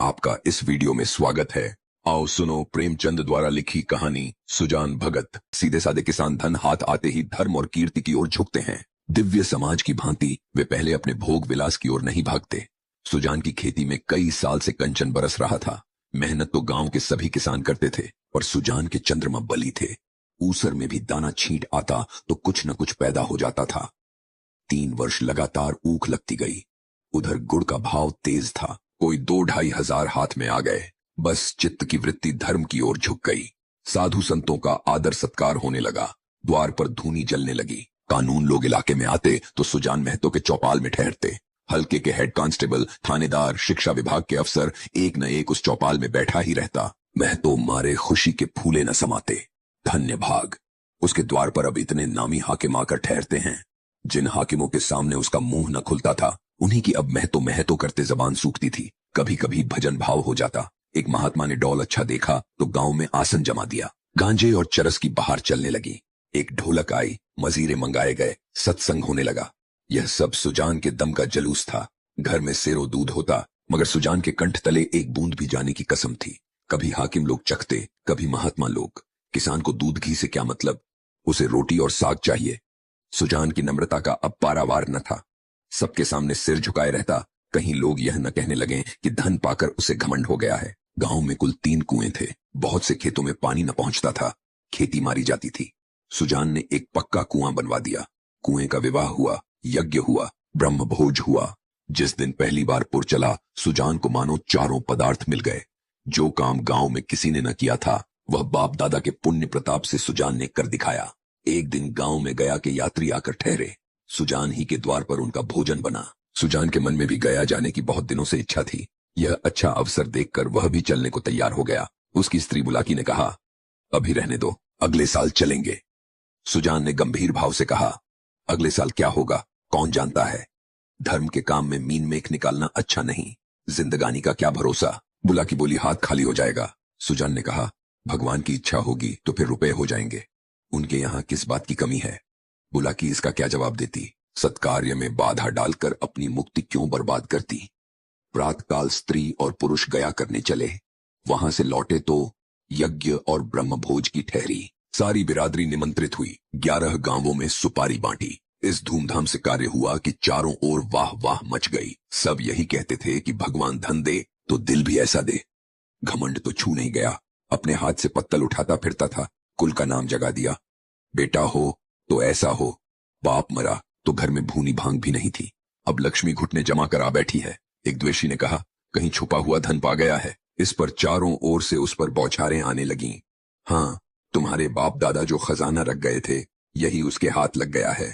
आपका इस वीडियो में स्वागत है। आओ सुनो प्रेमचंद द्वारा लिखी कहानी सुजान भगत। सीधे साधे किसान धन हाथ आते ही धर्म और कीर्ति की ओर झुकते हैं। दिव्य समाज की भांति वे पहले अपने भोग विलास की ओर नहीं भागते। सुजान की खेती में कई साल से कंचन बरस रहा था। मेहनत तो गांव के सभी किसान करते थे और सुजान के चंद्रमा बली थे। ऊसर में भी दाना छींट आता तो कुछ न कुछ पैदा हो जाता था। 3 वर्ष लगातार ऊख लगती गई। उधर गुड़ का भाव तेज था। कोई 2-2.5 हजार हाथ में आ गए। बस चित्त की वृत्ति धर्म की ओर झुक गई। साधु संतों का आदर सत्कार होने लगा। द्वार पर धूनी जलने लगी। कानून लोग इलाके में आते तो सुजान महतो के चौपाल में ठहरते। हल्के के हेड कांस्टेबल, थानेदार, शिक्षा विभाग के अफसर एक न एक उस चौपाल में बैठा ही रहता। महतो मारे खुशी के फूले न समाते। धन्य भाग, उसके द्वार पर अब इतने नामी हाकिम आकर ठहरते हैं। जिन हाकिमों के सामने उसका मुंह न खुलता था उन्हीं की अब महतो करते जबान सूखती थी। कभी कभी भजन भाव हो जाता। एक महात्मा ने डौल अच्छा देखा तो गांव में आसन जमा दिया। गांजे और चरस की बहार चलने लगी। एक ढोलक आई, मजीरे मंगाए गए, सत्संग होने लगा। यह सब सुजान के दम का जलूस था। घर में सेरो दूध होता मगर सुजान के कंठ तले एक बूंद भी जाने की कसम थी। कभी हाकिम लोग चखते, कभी महात्मा लोग। किसान को दूध घी से क्या मतलब, उसे रोटी और साग चाहिए। सुजान की नम्रता का अब पारावार न था। सबके सामने सिर झुकाए रहता। कहीं लोग यह न कहने लगे कि धन पाकर उसे घमंड हो गया है। गांव में कुल 3 कुएं थे। बहुत से खेतों में पानी न पहुंचता था। खेती मारी जाती थी। सुजान ने एक पक्का कुआं बनवा दिया। कुएं का विवाह हुआ, यज्ञ हुआ, ब्रह्म भोज हुआ। जिस दिन पहली बार पुर चला सुजान को मानो चारों पदार्थ मिल गए। जो काम गांव में किसी ने न किया था वह बाप दादा के पुण्य प्रताप से सुजान ने कर दिखाया। एक दिन गांव में गया के यात्री आकर ठहरे। सुजान ही के द्वार पर उनका भोजन बना। सुजान के मन में भी गया जाने की बहुत दिनों से इच्छा थी। यह अच्छा अवसर देखकर वह भी चलने को तैयार हो गया। उसकी स्त्री बुलाकी ने कहा, अभी रहने दो, अगले साल चलेंगे। सुजान ने गंभीर भाव से कहा, अगले साल क्या होगा कौन जानता है। धर्म के काम में मीन मेख निकालना अच्छा नहीं। जिंदगानी का क्या भरोसा। बुलाकी बोली, हाथ खाली हो जाएगा। सुजान ने कहा, भगवान की इच्छा होगी तो फिर रुपए हो जाएंगे। उनके यहाँ किस बात की कमी है। बुलाकी इसका क्या जवाब देती। सत्कार्य में बाधा डालकर अपनी मुक्ति क्यों बर्बाद करती। प्रातःकाल स्त्री और पुरुष गया करने चले। वहां से लौटे तो यज्ञ और ब्रह्म भोज की ठहरी। सारी बिरादरी निमंत्रित हुई। 11 गांवों में सुपारी बांटी। इस धूमधाम से कार्य हुआ कि चारों ओर वाह वाह मच गई। सब यही कहते थे कि भगवान धन दे तो दिल भी ऐसा दे। घमंड तो छू नहीं गया। अपने हाथ से पत्तल उठाता फिरता था। कुल का नाम जगा दिया। बेटा हो तो ऐसा हो। बाप मरा तो घर में भूनी भांग भी नहीं थी। अब लक्ष्मी घुटने जमा कर आ बैठी है। एक द्वेषी ने कहा, कहीं छुपा हुआ धन पा गया है। इस पर चारों ओर से उस पर बौछारें आने लगीं। हाँ, तुम्हारे बाप दादा जो खजाना रख गए थे यही उसके हाथ लग गया है।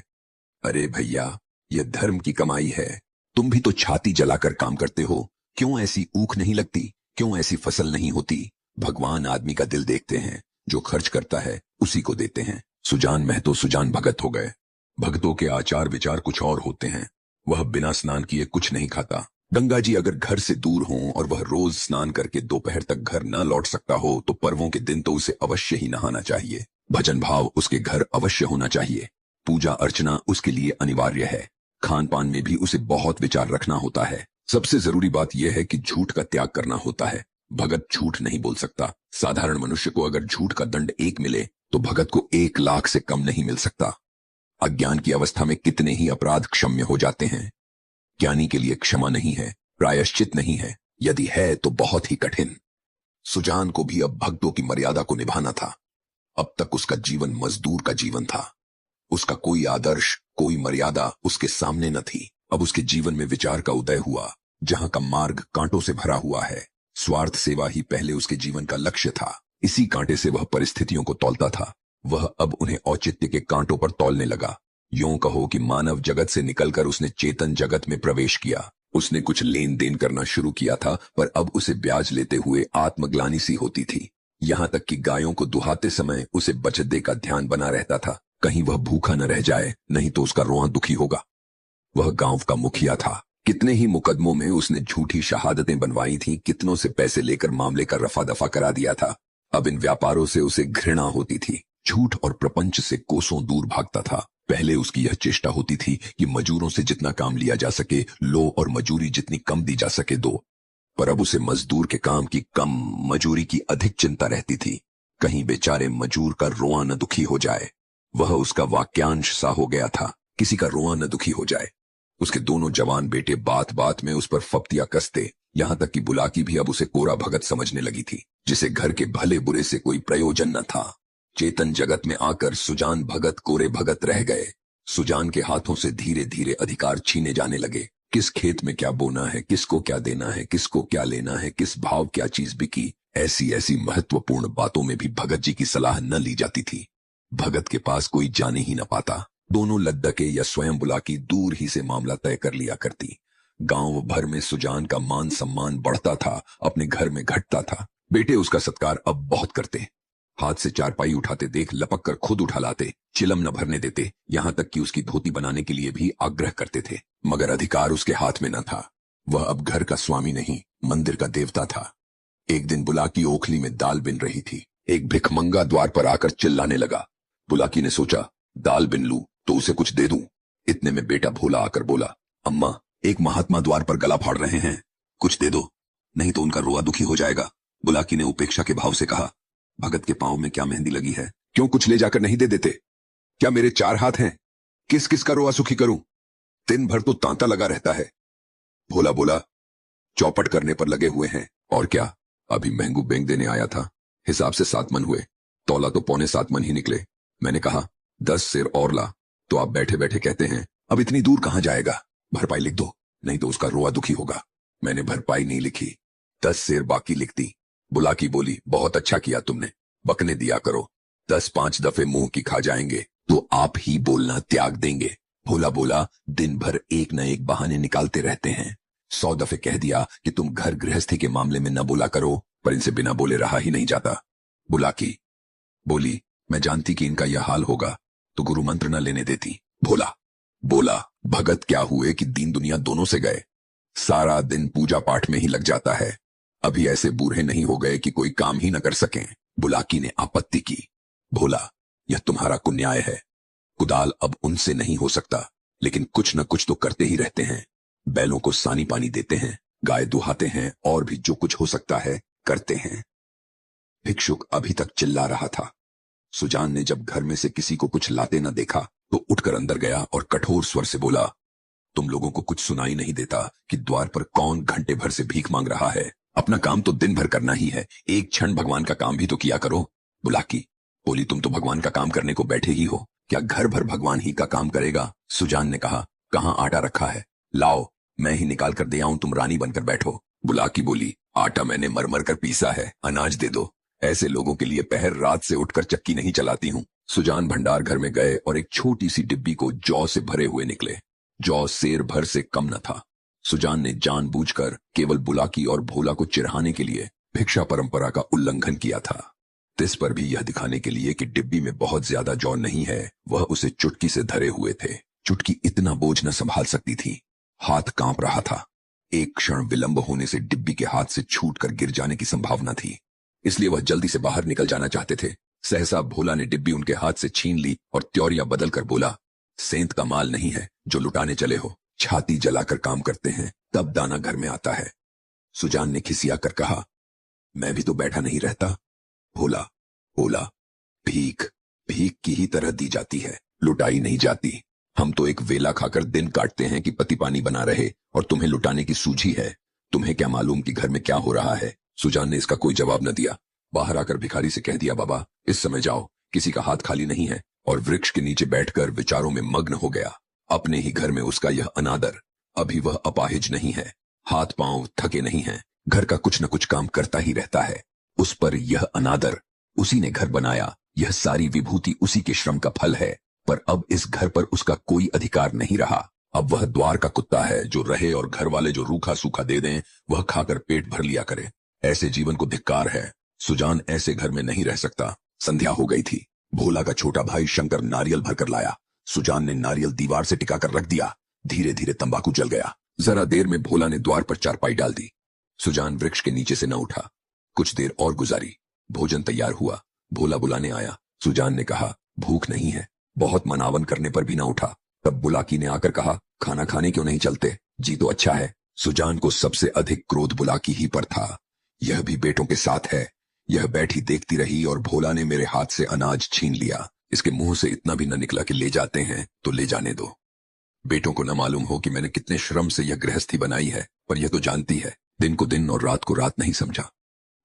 अरे भैया, यह धर्म की कमाई है। तुम भी तो छाती जलाकर काम करते हो। क्यों ऐसी ऊख नहीं लगती, क्यों ऐसी फसल नहीं होती। भगवान आदमी का दिल देखते हैं। जो खर्च करता है उसी को देते हैं। सुजान महतो सुजान भगत हो गए। भक्तों के आचार विचार कुछ और होते हैं। वह बिना स्नान किए कुछ नहीं खाता। गंगा जी अगर घर से दूर हों और वह रोज स्नान करके दोपहर तक घर न लौट सकता हो तो पर्वों के दिन तो उसे अवश्य ही नहाना चाहिए। भजन भाव उसके घर अवश्य होना चाहिए। पूजा अर्चना उसके लिए अनिवार्य है। खान पान में भी उसे बहुत विचार रखना होता है। सबसे जरूरी बात यह है कि झूठ का त्याग करना होता है। भगत झूठ नहीं बोल सकता। साधारण मनुष्य को अगर झूठ का दंड 1 मिले तो भगत को 1 लाख से कम नहीं मिल सकता। अज्ञान की अवस्था में कितने ही अपराध क्षम्य हो जाते हैं। ज्ञानी के लिए क्षमा नहीं है, प्रायश्चित नहीं है। यदि है तो बहुत ही कठिन। सुजान को भी अब भक्तों की मर्यादा को निभाना था। अब तक उसका जीवन मजदूर का जीवन था। उसका कोई आदर्श, कोई मर्यादा उसके सामने न थी। अब उसके जीवन में विचार का उदय हुआ। जहां का मार्ग कांटों से भरा हुआ है। स्वार्थ सेवा ही पहले उसके जीवन का लक्ष्य था। इसी कांटे से वह परिस्थितियों को तौलता था। वह अब उन्हें औचित्य के कांटों पर तौलने लगा। यूं कहो कि मानव जगत से निकलकर उसने चेतन जगत में प्रवेश किया। उसने कुछ लेन देन करना शुरू किया था पर अब उसे ब्याज लेते हुए आत्मग्लानि सी होती थी। यहां तक कि गायों को दुहाते समय उसे बचत का ध्यान बना रहता था। कहीं वह भूखा न रह जाए, नहीं तो उसका रोआ दुखी होगा। वह गांव का मुखिया था। कितने ही मुकदमों में उसने झूठी शहादतें बनवाई थीं। कितनों से पैसे लेकर मामले का रफा दफा करा दिया था। अब इन व्यापारों से उसे घृणा होती थी। झूठ और प्रपंच से कोसों दूर भागता था। पहले उसकी यह चेष्टा होती थी कि मजूरों से जितना काम लिया जा सके लो और मजूरी जितनी कम दी जा सके दो। पर अब उसे मजदूर के काम की कम, मजूरी की अधिक चिंता रहती थी। कहीं बेचारे मजूर का रोआ न दुखी हो जाए। वह उसका वाक्यांश सा हो गया था, किसी का रोआ न दुखी हो जाए। उसके दोनों जवान बेटे बात बात में उस पर फप्तियां कसते, यहां तक कि बुलाकी भी अब उसे कोरा भगत समझने लगी थी, जिसे घर के भले बुरे से कोई प्रयोजन न था। चेतन जगत में आकर सुजान भगत कोरे भगत रह गए। सुजान के हाथों से धीरे धीरे अधिकार छीने जाने लगे। किस खेत में क्या बोना है, किसको क्या देना है, किसको क्या लेना है, किस भाव क्या चीज बिकी, ऐसी ऐसी महत्वपूर्ण बातों में भी भगत जी की सलाह न ली जाती थी। भगत के पास कोई जाने ही न पाता। दोनों लद्दके या स्वयं बुलाकी दूर ही से मामला तय कर लिया करती। गांव भर में सुजान का मान सम्मान बढ़ता था, अपने घर में घटता था। बेटे उसका सत्कार अब बहुत करते। हाथ से चारपाई उठाते देख लपक कर खुद उठा लाते, चिलम न भरने देते, यहां तक कि उसकी धोती बनाने के लिए भी आग्रह करते थे। मगर अधिकार उसके हाथ में न था। वह अब घर का स्वामी नहीं, मंदिर का देवता था। एक दिन बुलाकी ओखली में दाल बिन रही थी। एक भिखमंगा द्वार पर आकर चिल्लाने लगा। बुलाकी ने सोचा, दाल बिन लूं तो उसे कुछ दे दूं। इतने में बेटा भोला आकर बोला, अम्मा, एक महात्मा द्वार पर गला फाड़ रहे हैं, कुछ दे दो, नहीं तो उनका रोआ दुखी हो जाएगा। बुलाकी ने उपेक्षा के भाव से कहा, भगत के पांव में क्या मेहंदी लगी है, क्यों कुछ ले जाकर नहीं दे देते? क्या मेरे 4 हाथ हैं, किस किस का रोआ सुखी करूं? दिन भर तो तांता लगा रहता है। भोला बोला, चौपट करने पर लगे हुए हैं, और क्या? अभी महंगू बैंक देने आया था, हिसाब से 7 मन हुए, तौला तो 7.25 मन ही निकले। मैंने कहा 10 सेर और ला, तो आप बैठे बैठे कहते हैं अब इतनी दूर कहां जाएगा, भरपाई लिख दो, नहीं तो उसका रोआ दुखी होगा। मैंने भरपाई नहीं लिखी, 10 सेर बाकी लिख दी। बुलाकी बोली, बहुत अच्छा किया तुमने, बकने दिया करो, 10-5 दफे मुंह की खा जाएंगे तो आप ही बोलना त्याग देंगे। भोला बोला, दिन भर एक न एक बहाने निकालते रहते हैं। 100 दफे कह दिया कि तुम घर गृहस्थी के मामले में न बोला करो, पर इनसे बिना बोले रहा ही नहीं जाता। बुलाकी बोली, मैं जानती कि इनका यह हाल होगा तो गुरु मंत्र न लेने देती। भोला बोला, भगत क्या हुए कि दीन दुनिया दोनों से गए, सारा दिन पूजा पाठ में ही लग जाता है, अभी ऐसे बूढ़े नहीं हो गए कि कोई काम ही न कर सकें। बुलाकी ने आपत्ति की। भोला, यह तुम्हारा कुन्याय है, कुदाल अब उनसे नहीं हो सकता, लेकिन कुछ न कुछ तो करते ही रहते हैं। बैलों को सानी पानी देते हैं, गाय दुहाते हैं, और भी जो कुछ हो सकता है करते हैं। भिक्षुक अभी तक चिल्ला रहा था। सुजान ने जब घर में से किसी को कुछ लाते न देखा तो उठकर अंदर गया और कठोर स्वर से बोला, तुम लोगों को कुछ सुनाई नहीं देता कि द्वार पर कौन घंटे भर से भीख मांग रहा है? अपना काम तो दिन भर करना ही है, एक क्षण भगवान का काम भी तो किया करो। बुलाकी बोली, तुम तो भगवान का काम करने को बैठे ही हो, क्या घर भर भगवान ही का काम करेगा? सुजान ने कहा, कहाँ आटा रखा है, लाओ मैं ही निकाल कर दे आऊं, तुम रानी बनकर बैठो। बुलाकी बोली, आटा मैंने मरमर कर पीसा है, अनाज दे दो, ऐसे लोगों के लिए पहर रात से उठकर चक्की नहीं चलाती हूं। सुजान भंडार घर में गए और एक छोटी सी डिब्बी को जौ से भरे हुए निकले। जौ सेर भर से कम न था। सुजान ने जानबूझकर केवल बुलाकी और भोला को चिढ़ाने के लिए भिक्षा परंपरा का उल्लंघन किया था। तिस पर भी यह दिखाने के लिए कि डिब्बी में बहुत ज्यादा जौ नहीं है, वह उसे चुटकी से धरे हुए थे। चुटकी इतना बोझ न संभाल सकती थी, हाथ कांप रहा था। एक क्षण विलंब होने से डिब्बी के हाथ से छूटकर गिर जाने की संभावना थी, इसलिए वह जल्दी से बाहर निकल जाना चाहते थे। सहसा भोला ने डिब्बी उनके हाथ से छीन ली और त्योरिया बदलकर बोला, सेंत का माल नहीं है जो लुटाने चले हो, छाती जलाकर काम करते हैं तब दाना घर में आता है। सुजान ने खिसिया कर कहा, मैं भी तो बैठा नहीं रहता। भोला बोला, भीख भीख की ही तरह दी जाती है, लुटाई नहीं जाती। हम तो एक वेला खाकर दिन काटते हैं कि पति पानी बना रहे, और तुम्हें लुटाने की सूझी है। तुम्हें क्या मालूम कि घर में क्या हो रहा है? सुजान ने इसका कोई जवाब न दिया। बाहर आकर भिखारी से कह दिया, बाबा इस समय जाओ, किसी का हाथ खाली नहीं है, और वृक्ष के नीचे बैठकर विचारों में मग्न हो गया। अपने ही घर में उसका यह अनादर। अभी वह अपाहिज नहीं है, हाथ पांव थके नहीं हैं, घर का कुछ न कुछ काम करता ही रहता है। उस पर यह अनादर, उसी ने घर बनाया, यह सारी विभूति उसी के श्रम का फल है, पर अब इस घर पर उसका कोई अधिकार नहीं रहा। अब वह द्वार का कुत्ता है जो रहे, और घर वाले जो रूखा सूखा दे दें वह खाकर पेट भर लिया करे। ऐसे जीवन को धिक्कार है। सुजान ऐसे घर में नहीं रह सकता। संध्या हो गई थी। भोला का छोटा भाई शंकर नारियल भरकर लाया। सुजान ने नारियल दीवार से टिकाकर रख दिया। धीरे धीरे तंबाकू जल गया। जरा देर में भोला ने द्वार पर चारपाई डाल दी। सुजान वृक्ष के नीचे से न उठा। कुछ देर और गुजारी। भोजन तैयार हुआ। भोला बुलाने आया। सुजान ने कहा, भूख नहीं है। बहुत मनावन करने पर भी न उठा। तब बुलाकी ने आकर कहा, खाना खाने क्यों नहीं चलते? जी तो अच्छा है। सुजान को सबसे अधिक क्रोध बुलाकी ही पर था। यह भी बेटों के साथ है। यह बैठी देखती रही और भोला ने मेरे हाथ से अनाज छीन लिया। इसके मुंह से इतना भी न निकला कि ले जाते हैं तो ले जाने दो। बेटों को न मालूम हो कि मैंने कितने श्रम से यह गृहस्थी बनाई है, पर यह तो जानती है, दिन को दिन और रात को रात नहीं समझा।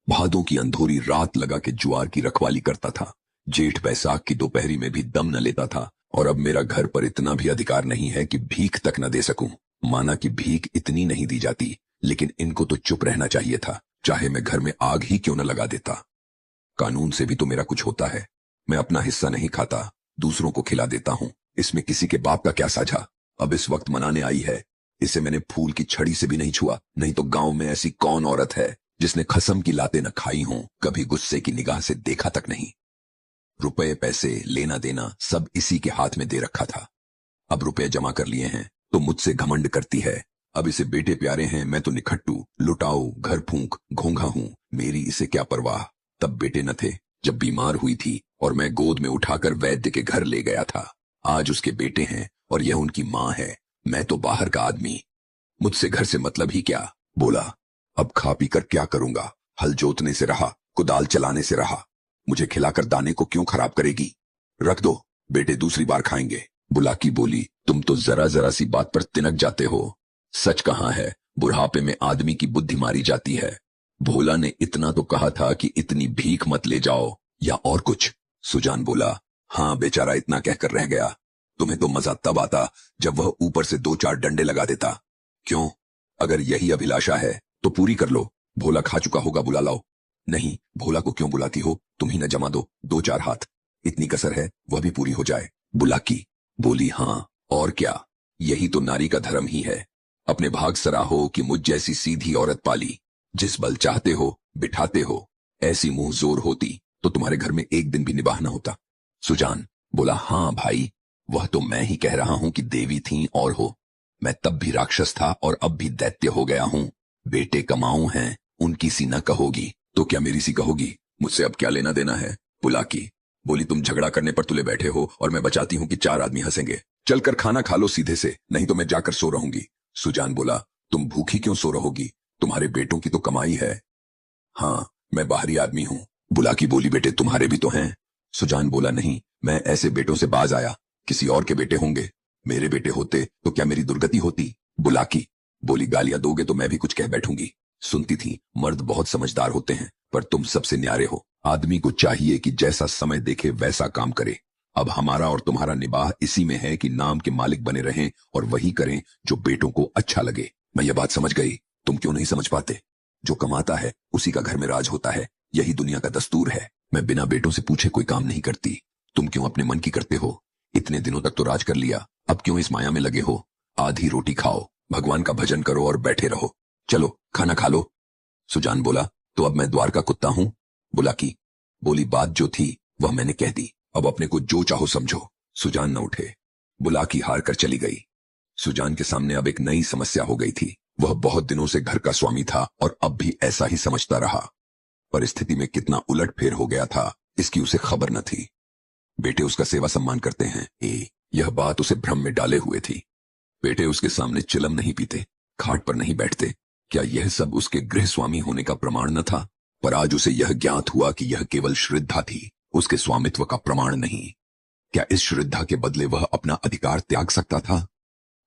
भादों की अंधोरी रात लगा के जुआर की रखवाली करता था। जेठ बैसाख की दोपहरी में भी दम न लेता था। और अब मेरा घर पर इतना भी अधिकार नहीं है कि भीख तक न दे सकूं। माना कि भीख इतनी नहीं दी जाती, लेकिन इनको तो चुप रहना चाहिए था, चाहे मैं घर में आग ही क्यों न लगा देता। कानून से भी तो मेरा कुछ होता है। मैं अपना हिस्सा नहीं खाता, दूसरों को खिला देता हूं। इसमें किसी के बाप का क्या साझा। अब इस वक्त मनाने आई है। इसे मैंने फूल की छड़ी से भी नहीं छुआ। नहीं तो गांव में ऐसी कौन औरत है जिसने खसम की लातें न खाई हों, कभी गुस्से की निगाह से देखा तक नहीं। रुपए पैसे लेना देना सब इसी के हाथ में दे रखा था। अब रुपए जमा कर लिए हैं तो मुझसे घमंड करती है। अब इसे बेटे प्यारे हैं, मैं तो निखट्टू, लुटाऊ, घर फूंक, घोंघा हूं। मेरी इसे क्या परवाह। तब बेटे न थे, जब बीमार हुई थी और मैं गोद में उठाकर वैद्य के घर ले गया था। आज उसके बेटे हैं और यह उनकी मां है। मैं तो बाहर का आदमी, मुझसे घर से मतलब ही क्या। बोला, अब खा पी कर क्या करूंगा। हल जोतने से रहा, कुदाल चलाने से रहा। मुझे खिलाकर दाने को क्यों खराब करेगी। रख दो, बेटे दूसरी बार खाएंगे। बुलाकी बोली, तुम तो जरा जरा सी बात पर तिनक जाते हो। सच कहाँ है, बुढ़ापे में आदमी की बुद्धि मारी जाती है। भोला ने इतना तो कहा था कि इतनी भीख मत ले जाओ, या और कुछ। सुजान बोला, हाँ बेचारा इतना कहकर रह गया। तुम्हें तो मजा तब आता जब वह ऊपर से 2-4 डंडे लगा देता। क्यों, अगर यही अभिलाषा है तो पूरी कर लो। भोला खा चुका होगा, बुला लाओ। नहीं, भोला को क्यों बुलाती हो, तुम ही न जमा दो 2-4 हाथ। इतनी कसर है, वह भी पूरी हो जाए। बुलाकी बोली, हाँ और क्या, यही तो नारी का धर्म ही है। अपने भाग सराहो कि मुझ जैसी सीधी औरत पाली। जिस बल चाहते हो बिठाते हो। ऐसी मुंह जोर होती तो तुम्हारे घर में एक दिन भी निबाह न होता। सुजान बोला, हाँ भाई, वह तो मैं ही कह रहा हूं कि देवी थी और हो। मैं तब भी राक्षस था और अब भी दैत्य हो गया हूं। बेटे कमाऊ हैं, उनकी सी न कहोगी तो क्या मेरी सी कहोगी। मुझसे अब क्या लेना देना है। बुलाकी बोली, तुम झगड़ा करने पर तुले बैठे हो और मैं बचाती हूं कि 4 आदमी हंसेंगे। चलकर खाना खा लो सीधे से, नहीं तो मैं जाकर सो रहूंगी। सुजान बोला, तुम भूखी क्यों सो रहोगी, तुम्हारे बेटों की तो कमाई है। हाँ, मैं बाहरी आदमी हूं। बुलाकी बोली, बेटे तुम्हारे भी तो हैं। सुजान बोला, नहीं, मैं ऐसे बेटों से बाज आया। किसी और के बेटे होंगे। मेरे बेटे होते तो क्या मेरी दुर्गति होती। बुलाकी बोली, गालियां दोगे तो मैं भी कुछ कह बैठूंगी। सुनती थी, मर्द बहुत समझदार होते हैं, पर तुम सबसे न्यारे हो। आदमी को चाहिए कि जैसा समय देखे वैसा काम करे। अब हमारा और तुम्हारा निबाह इसी में है कि नाम के मालिक बने रहें और वही करें जो बेटों को अच्छा लगे। मैं ये बात समझ गई, तुम क्यों नहीं समझ पाते। जो कमाता है उसी का घर में राज होता है, यही दुनिया का दस्तूर है। मैं बिना बेटों से पूछे कोई काम नहीं करती। तुम क्यों अपने मन की करते हो। इतने दिनों तक तो राज कर लिया, अब क्यों इस माया में लगे हो। आधी रोटी खाओ, भगवान का भजन करो और बैठे रहो। चलो खाना खा लो। सुजान बोला, तो अब मैं द्वार का कुत्ता हूं। बुलाकी बोली, बात जो थी वह मैंने कह दी, अब अपने को जो चाहो समझो। सुजान न उठे। बुलाकी हार कर चली गई। सुजान के सामने अब एक नई समस्या हो गई थी। वह बहुत दिनों से घर का स्वामी था और अब भी ऐसा ही समझता रहा। परिस्थिति में कितना उलटफेर हो गया था, इसकी उसे खबर न थी। बेटे उसका सेवा सम्मान करते हैं, यह बात उसे भ्रम में डाले हुए थी। बेटे उसके सामने चिलम नहीं पीते, खाट पर नहीं बैठते। क्या यह सब उसके गृह स्वामी होने का प्रमाण न था। पर आज उसे यह ज्ञात हुआ कि यह केवल श्रद्धा थी, उसके स्वामित्व का प्रमाण नहीं। क्या इस श्रद्धा के बदले वह अपना अधिकार त्याग सकता था।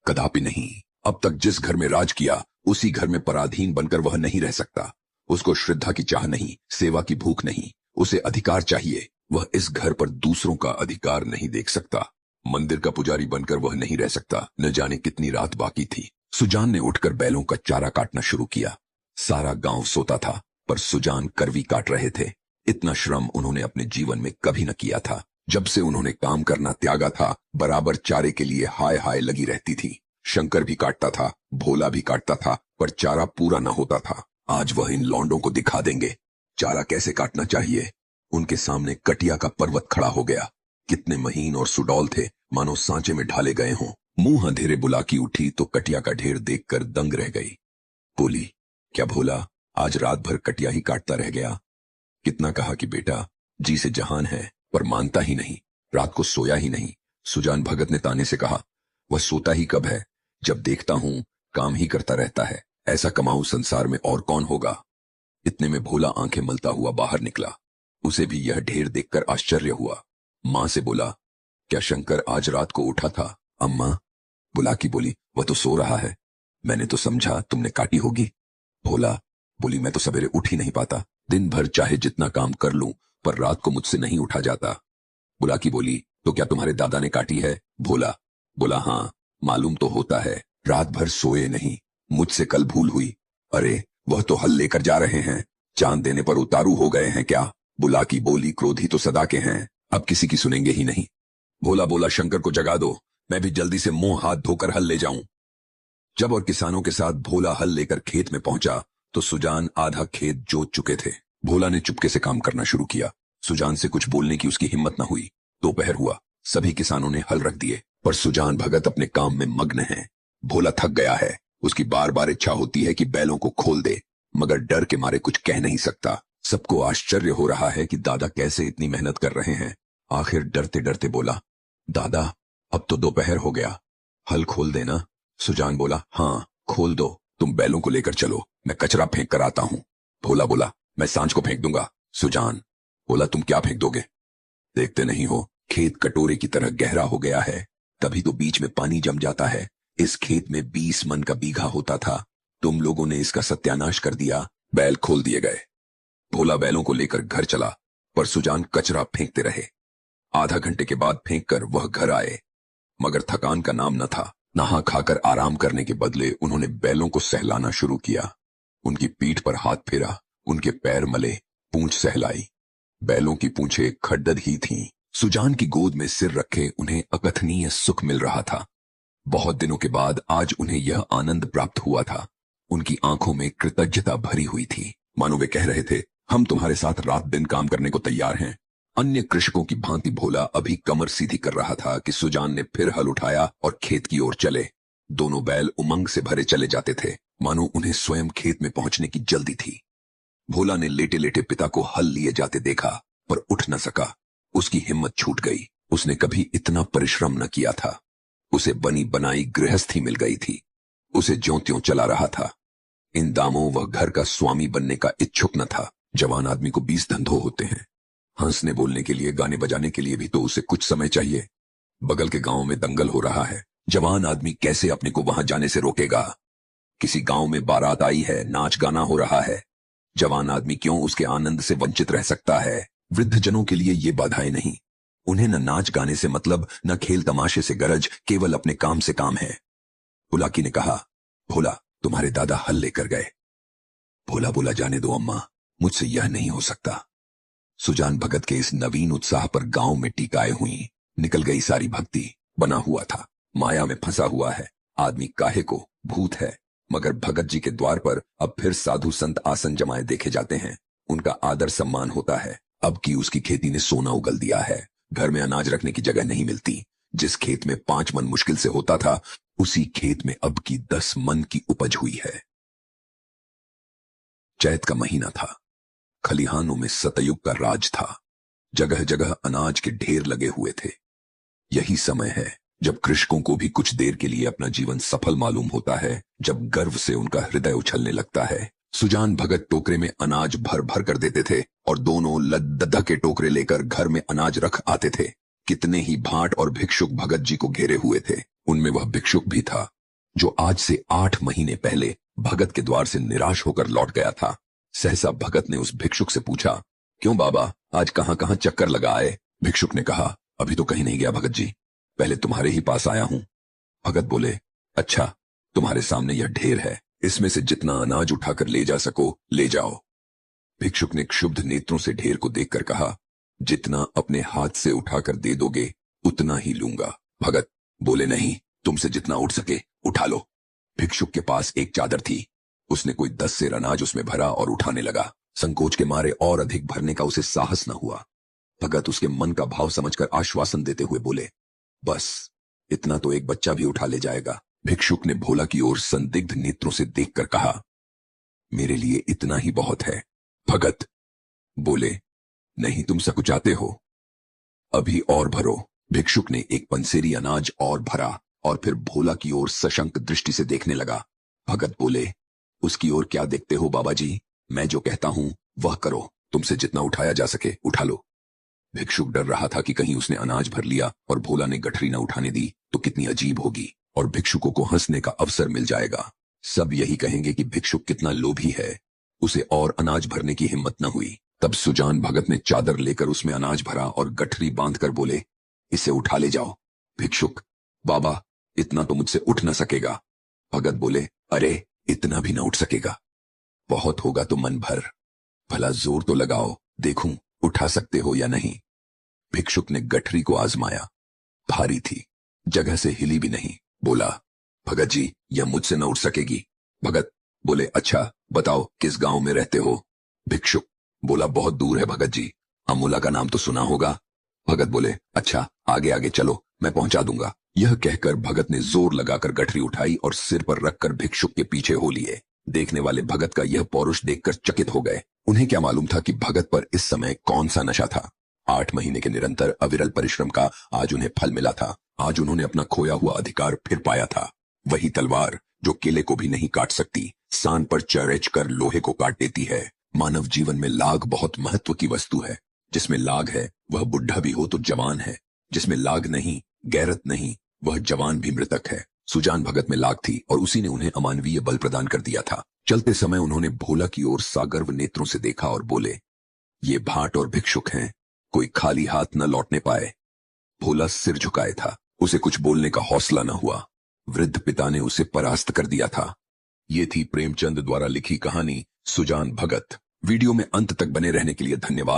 कदापि नहीं। अब तक जिस घर में राज किया उसी घर में पराधीन बनकर वह नहीं रह सकता। उसको श्रद्धा की चाह नहीं, सेवा की भूख नहीं, उसे अधिकार चाहिए। वह इस घर पर दूसरों का अधिकार नहीं देख सकता। मंदिर का पुजारी बनकर वह नहीं रह सकता। न जाने कितनी रात बाकी थी। सुजान ने उठकर बैलों का चारा काटना शुरू किया। सारा गांव सोता था, पर सुजान करवी काट रहे थे। इतना श्रम उन्होंने अपने जीवन में कभी न किया था। जब से उन्होंने काम करना त्यागा था, बराबर चारे के लिए हाय हाय लगी रहती थी। शंकर भी काटता था, भोला भी काटता था, पर चारा पूरा न होता था। आज वह इन लौंडों को दिखा देंगे चारा कैसे काटना चाहिए। उनके सामने कटिया का पर्वत खड़ा हो गया। कितने महीन और सुडौल थे, मानो सांचे में ढाले गए हों। मुंह अंधेरे बुलाकी उठी तो कटिया का ढेर देखकर दंग रह गई। बोली, क्या भोला आज रात भर कटिया ही काटता रह गया। कितना कहा कि बेटा जी से जहान है, पर मानता ही नहीं। रात को सोया ही नहीं। सुजान भगत ने ताने से कहा, वह सोता ही कब है, जब देखता हूं काम ही करता रहता है। ऐसा कमाऊ संसार में और कौन होगा। इतने में भोला आंखें मलता हुआ बाहर निकला। उसे भी यह ढेर देखकर आश्चर्य हुआ। मां से बोला, क्या शंकर आज रात को उठा था। अम्मा, बुलाकी बोली, वह तो सो रहा है। मैंने तो समझा तुमने काटी होगी। भोला बोली, मैं तो सवेरे उठ ही नहीं पाता। दिन भर चाहे जितना काम कर लूं पर रात को मुझसे नहीं उठा जाता। बुलाकी बोली, तो क्या तुम्हारे दादा ने काटी है। भोला बोला, हाँ मालूम तो होता है, रात भर सोए नहीं, मुझसे कल भूल हुई। अरे वह तो हल लेकर जा रहे हैं, चांद देने पर उतारू हो गए हैं क्या। बुलाकी बोली, क्रोधी तो सदा के हैं, अब किसी की सुनेंगे ही नहीं। भोला बोला, शंकर को जगा दो, मैं भी जल्दी से मुंह हाथ धोकर हल ले जाऊं। जब और किसानों के साथ भोला हल लेकर खेत में पहुंचा तो सुजान आधा खेत जोत चुके थे। भोला ने चुपके से काम करना शुरू किया। सुजान से कुछ बोलने की उसकी हिम्मत न हुई। दोपहर हुआ, सभी किसानों ने हल रख दिए, पर सुजान भगत अपने काम में मग्न है। भोला थक गया है। उसकी बार बार इच्छा होती है कि बैलों को खोल दे, मगर डर के मारे कुछ कह नहीं सकता। सबको आश्चर्य हो रहा है कि दादा कैसे इतनी मेहनत कर रहे हैं। आखिर डरते डरते बोला, दादा अब तो दोपहर हो गया, हल खोल देना। सुजान बोला, हाँ खोल दो, तुम बैलों को लेकर चलो, मैं कचरा फेंक कर आता हूं। भोला बोला, मैं सांझ को फेंक दूंगा। सुजान बोला, तुम क्या फेंक दोगे। देखते नहीं हो खेत कटोरे की तरह गहरा हो गया है, तभी तो बीच में पानी जम जाता है। इस खेत में 20 मन का बीघा होता था, तुम लोगों ने इसका सत्यानाश कर दिया। बैल खोल दिए गए। भोला बैलों को लेकर घर चला, पर सुजान कचरा फेंकते रहे। आधा घंटे के बाद फेंककर वह घर आए, मगर थकान का नाम न था। नहा खाकर आराम करने के बदले उन्होंने बैलों को सहलाना शुरू किया। उनकी पीठ पर हाथ फेरा, उनके पैर मले, पूंछ सहलाई। बैलों की पूंछें खड्डद ही थीं। सुजान की गोद में सिर रखे उन्हें अकथनीय सुख मिल रहा था। बहुत दिनों के बाद आज उन्हें यह आनंद प्राप्त हुआ था। उनकी आंखों में कृतज्ञता भरी हुई थी, मानो वे कह रहे थे, हम तुम्हारे साथ रात दिन काम करने को तैयार हैं। अन्य कृषकों की भांति भोला अभी कमर सीधी कर रहा था कि सुजान ने फिर हल उठाया और खेत की ओर चले। दोनों बैल उमंग से भरे चले जाते थे, मानो उन्हें स्वयं खेत में पहुंचने की जल्दी थी। भोला ने लेटे लेटे पिता को हल लिए जाते देखा, पर उठ न सका। उसकी हिम्मत छूट गई। उसने कभी इतना परिश्रम न किया था। उसे बनी बनाई गृहस्थी मिल गई थी। उसे ज्यों त्यों चला रहा था। इन दामों वह घर का स्वामी बनने का इच्छुक न था। जवान आदमी को 20 धंधों होते हैं। हंसने बोलने के लिए, गाने बजाने के लिए भी तो उसे कुछ समय चाहिए। बगल के गांव में दंगल हो रहा है, जवान आदमी कैसे अपने को वहां जाने से रोकेगा। किसी गांव में बारात आई है, नाच गाना हो रहा है, जवान आदमी क्यों उसके आनंद से वंचित रह सकता है। वृद्ध जनों के लिए ये बाधाएं नहीं। उन्हें न नाच गाने से मतलब, न खेल तमाशे से गरज, केवल अपने काम से काम है। बुलाकी ने कहा, भोला तुम्हारे दादा हल लेकर गए। भोला बोला, जाने दो अम्मा, मुझसे यह नहीं हो सकता। सुजान भगत के इस नवीन उत्साह पर गांव में टीकाए हुई। निकल गई सारी भक्ति। बना हुआ था, माया में फंसा हुआ है। आदमी काहे को, भूत है। मगर भगत जी के द्वार पर अब फिर साधु संत आसन जमाए देखे जाते हैं। उनका आदर सम्मान होता है। अब की उसकी खेती ने सोना उगल दिया है। घर में अनाज रखने की जगह नहीं मिलती। जिस खेत में 5 मन मुश्किल से होता था, उसी खेत में अब की 10 मन की उपज हुई है। चैत का महीना था। खलिहानों में सतयुग का राज था। जगह जगह अनाज के ढेर लगे हुए थे। यही समय है जब कृषकों को भी कुछ देर के लिए अपना जीवन सफल मालूम होता है, जब गर्व से उनका हृदय उछलने लगता है। सुजान भगत टोकरे में अनाज भर भर कर देते थे और दोनों लद्ददा के टोकरे लेकर घर में अनाज रख आते थे। कितने ही भाट और भिक्षुक भगत जी को घेरे हुए थे। उनमें वह भिक्षुक भी था जो आज से 8 महीने पहले भगत के द्वार से निराश होकर लौट गया था। सहसा भगत ने उस भिक्षुक से पूछा, क्यों बाबा, आज कहां कहां चक्कर लगा आए। भिक्षुक ने कहा, अभी तो कहीं नहीं गया भगत जी, पहले तुम्हारे ही पास आया हूं। भगत बोले, अच्छा, तुम्हारे सामने यह ढेर है, इसमें से जितना अनाज उठाकर ले जा सको ले जाओ। भिक्षुक ने क्षुब्ध नेत्रों से ढेर को देखकर कहा, जितना अपने हाथ से उठाकर दे दोगे उतना ही लूंगा। भगत बोले, नहीं, तुमसे जितना उठ सके उठा लो। भिक्षुक के पास एक चादर थी। उसने कोई 10 सेर अनाज उसमें भरा और उठाने लगा। संकोच के मारे और अधिक भरने का उसे साहस न हुआ। भगत उसके मन का भाव समझकर आश्वासन देते हुए बोले, बस इतना तो एक बच्चा भी उठा ले जाएगा। भिक्षुक ने भोला की ओर संदिग्ध नेत्रों से देखकर कहा, मेरे लिए इतना ही बहुत है। भगत बोले, नहीं, तुम सकुचाते हो, अभी और भरो। भिक्षुक ने एक पंसेरी अनाज और भरा और फिर भोला की ओर सशंक दृष्टि से देखने लगा। भगत बोले, उसकी ओर क्या देखते हो बाबा जी, मैं जो कहता हूं वह करो, तुमसे जितना उठाया जा सके उठा लो। भिक्षुक डर रहा था कि कहीं उसने अनाज भर लिया और भोला ने गठरी न उठाने दी तो कितनी अजीब होगी और भिक्षुकों को हंसने का अवसर मिल जाएगा। सब यही कहेंगे कि भिक्षुक कितना लोभी है, उसे और अनाज भरने की हिम्मत न हुई। तब सुजान भगत ने चादर लेकर उसमें अनाज भरा और गठरी बांधकर बोले, इसे उठा ले जाओ। भिक्षुक, बाबा इतना तो मुझसे उठ न सकेगा। भगत बोले, अरे इतना भी न उठ सकेगा, बहुत होगा तो मन भर, भला जोर तो लगाओ, देखूं उठा सकते हो या नहीं। भिक्षुक ने गठरी को आजमाया, भारी थी, जगह से हिली भी नहीं। बोला, भगत जी यह मुझसे न उठ सकेगी। भगत बोले, अच्छा बताओ किस गांव में रहते हो। भिक्षुक बोला, बहुत दूर है भगत जी, अमूला का नाम तो सुना होगा। भगत बोले, अच्छा आगे आगे चलो, मैं पहुंचा दूंगा। यह कहकर भगत ने जोर लगाकर गठरी उठाई और सिर पर रखकर भिक्षुक के पीछे हो लिए। देखने वाले भगत का यह पौरुष देखकर चकित हो गए। उन्हें क्या मालूम था कि भगत पर इस समय कौन सा नशा था। 8 महीने के निरंतर अविरल परिश्रम का आज उन्हें फल मिला था। आज उन्होंने अपना खोया हुआ अधिकार फिर पाया था। वही तलवार जो केले को भी नहीं काट सकती, सान पर चरेच कर लोहे को काट देती है। मानव जीवन में लाग बहुत महत्व की वस्तु है। जिसमें लाग है वह बुढ़ा भी हो तो जवान है, जिसमें लाग नहीं, गैरत नहीं, वह जवान भी मृतक है। सुजान भगत में लाग थी और उसी ने उन्हें अमानवीय बल प्रदान कर दिया था। चलते समय उन्होंने भोला की ओर सागर्व नेत्रों से देखा और बोले, ये भाट और भिक्षुक हैं, कोई खाली हाथ न लौटने पाए। भोला सिर झुकाए था, उसे कुछ बोलने का हौसला न हुआ। वृद्ध पिता ने उसे परास्त कर दिया था। ये थी प्रेमचंद द्वारा लिखी कहानी सुजान भगत। वीडियो में अंत तक बने रहने के लिए धन्यवाद।